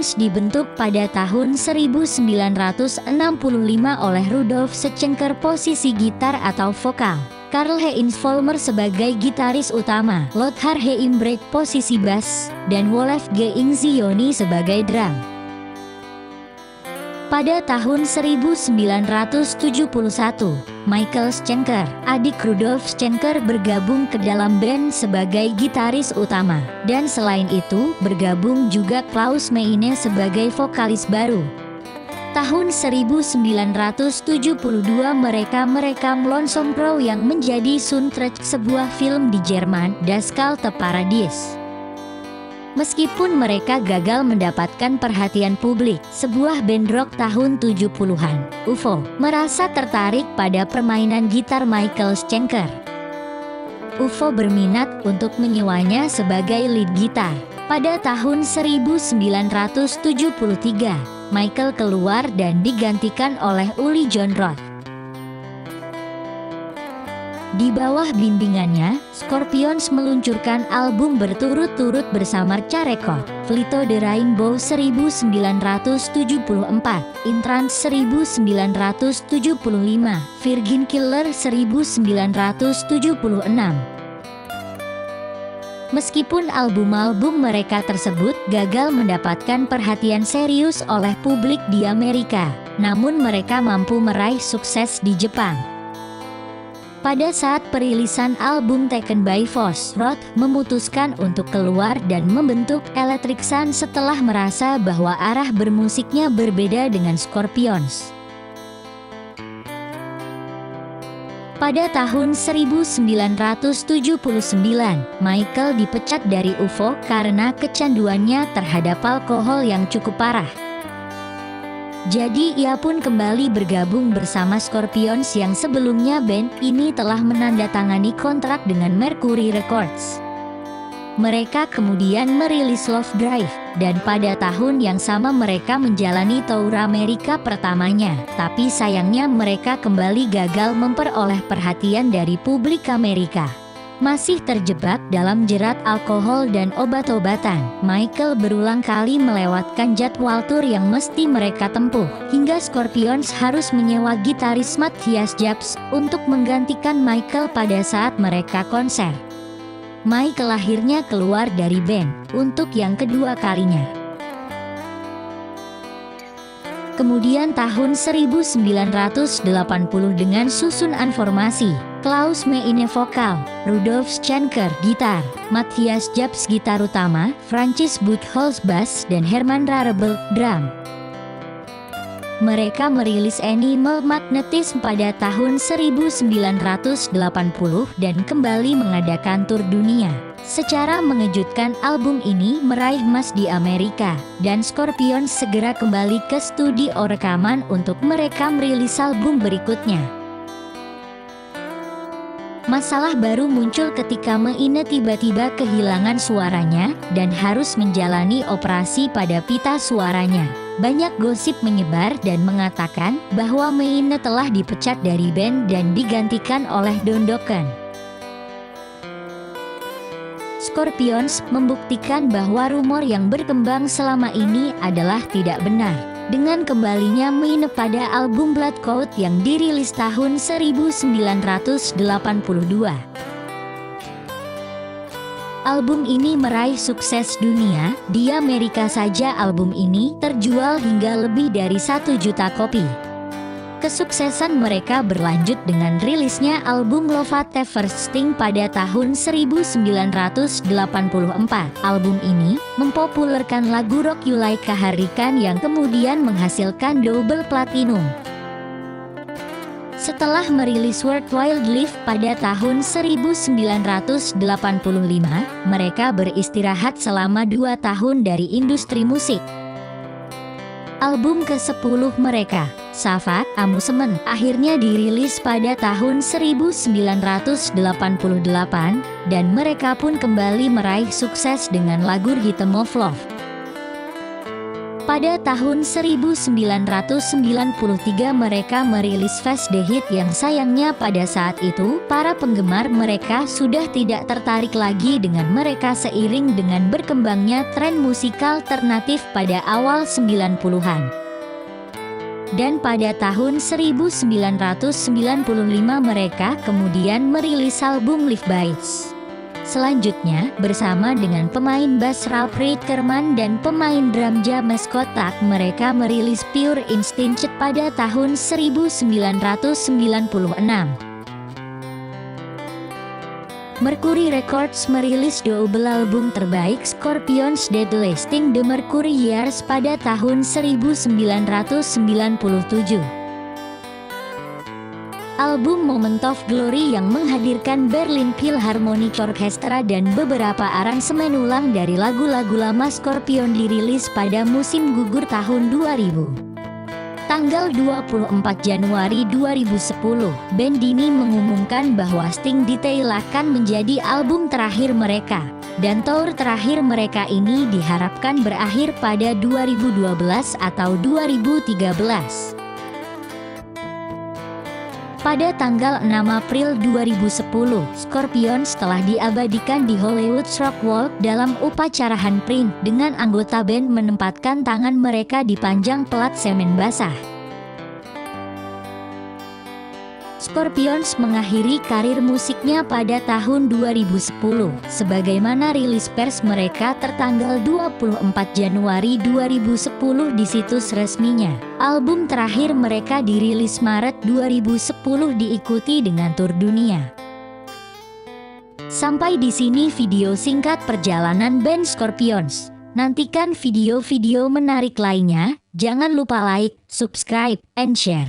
Scorpions dibentuk pada tahun 1965 oleh Rudolf Schenker posisi gitar atau vokal, Karl-Heinz Vollmer sebagai gitaris utama, Lothar Heimbrecht posisi bass, dan Wolfgang Zioni sebagai drum. Pada tahun 1971, Michael Schenker, adik Rudolf Schenker bergabung ke dalam band sebagai gitaris utama, dan selain itu bergabung juga Klaus Meine sebagai vokalis baru. Tahun 1972 mereka merekam Lonesome Crow yang menjadi soundtrack sebuah film di Jerman, Das kalte Paradies. Meskipun mereka gagal mendapatkan perhatian publik, sebuah band rock tahun 70-an, UFO, merasa tertarik pada permainan gitar Michael Schenker. UFO berminat untuk menyewanya sebagai lead gitar. Pada tahun 1973, Michael keluar dan digantikan oleh Uli John Roth. Di bawah bimbingannya, Scorpions meluncurkan album berturut-turut bersama Ca Records, Fleetwood The Rainbow 1974, Intrance 1975, Virgin Killer 1976. Meskipun album-album mereka tersebut gagal mendapatkan perhatian serius oleh publik di Amerika, namun mereka mampu meraih sukses di Jepang. Pada saat perilisan album Taken by Force, Roth memutuskan untuk keluar dan membentuk Electric Sun setelah merasa bahwa arah bermusiknya berbeda dengan Scorpions. Pada tahun 1979, Michael dipecat dari UFO karena kecanduannya terhadap alkohol yang cukup parah. Jadi ia pun kembali bergabung bersama Scorpions yang sebelumnya band ini telah menandatangani kontrak dengan Mercury Records. Mereka kemudian merilis Love Drive, dan pada tahun yang sama mereka menjalani tour Amerika pertamanya. Tapi sayangnya mereka kembali gagal memperoleh perhatian dari publik Amerika. Masih terjebak dalam jerat alkohol dan obat-obatan, Michael berulang kali melewatkan jadwal tur yang mesti mereka tempuh, hingga Scorpions harus menyewa gitaris Matthias Jabs untuk menggantikan Michael pada saat mereka konser. Michael akhirnya keluar dari band untuk yang kedua kalinya. Kemudian tahun 1980 dengan susunan formasi, Klaus Meine vokal, Rudolf Schenker gitar, Matthias Jabs gitar utama, Francis Buchholz bass, dan Hermann Rarebel drum. Mereka merilis Animal Magnetism pada tahun 1980 dan kembali mengadakan tur dunia. Secara mengejutkan album ini meraih emas di Amerika, dan Scorpions segera kembali ke studio rekaman untuk merekam rilis album berikutnya. Masalah baru muncul ketika Meine tiba-tiba kehilangan suaranya dan harus menjalani operasi pada pita suaranya. Banyak gosip menyebar dan mengatakan bahwa Meine telah dipecat dari band dan digantikan oleh Don Dokken. Scorpions membuktikan bahwa rumor yang berkembang selama ini adalah tidak benar. Dengan kembalinya Meine pada album Blood Code yang dirilis tahun 1982. Album ini meraih sukses dunia. Di Amerika saja album ini terjual hingga lebih dari 1 juta kopi. Kesuksesan mereka berlanjut dengan rilisnya album Love at First Sting pada tahun 1984. Album ini mempopulerkan lagu Rock You Like a Hurricane yang kemudian menghasilkan double platinum. Setelah merilis World Wild Live pada tahun 1985, mereka beristirahat selama 2 tahun dari industri musik. Album ke-10 mereka, Savage Amusement, akhirnya dirilis pada tahun 1988, dan mereka pun kembali meraih sukses dengan lagu Rhythm of Love. Pada tahun 1993 mereka merilis Face the Hit yang sayangnya pada saat itu para penggemar mereka sudah tidak tertarik lagi dengan mereka seiring dengan berkembangnya tren musikal alternatif pada awal 90-an. Dan pada tahun 1995 mereka kemudian merilis album Live Bites. Selanjutnya, bersama dengan pemain bass Ralph Rickerman dan pemain drum James Kotak, mereka merilis Pure Instinct pada tahun 1996. Mercury Records merilis double album terbaik Scorpions Dead Lasting The Mercury Years pada tahun 1997. Album Moment of Glory yang menghadirkan Berlin Philharmonic Orchestra dan beberapa aransemen ulang dari lagu-lagu lama Scorpion dirilis pada musim gugur tahun 2000. Tanggal 24 Januari 2010, band ini mengumumkan bahwa Sting Detail akan menjadi album terakhir mereka, dan tour terakhir mereka ini diharapkan berakhir pada 2012 atau 2013. Pada tanggal 6 April 2010, Scorpions telah diabadikan di Hollywood's Rock Walk dalam upacara handprint dengan anggota band menempatkan tangan mereka di panjang pelat semen basah. Scorpions mengakhiri karir musiknya pada tahun 2010, sebagaimana rilis pers mereka tertanggal 24 Januari 2010 di situs resminya. Album terakhir mereka dirilis Maret 2010 diikuti dengan tur dunia. Sampai di sini video singkat perjalanan band Scorpions. Nantikan video-video menarik lainnya, jangan lupa like, subscribe, and share.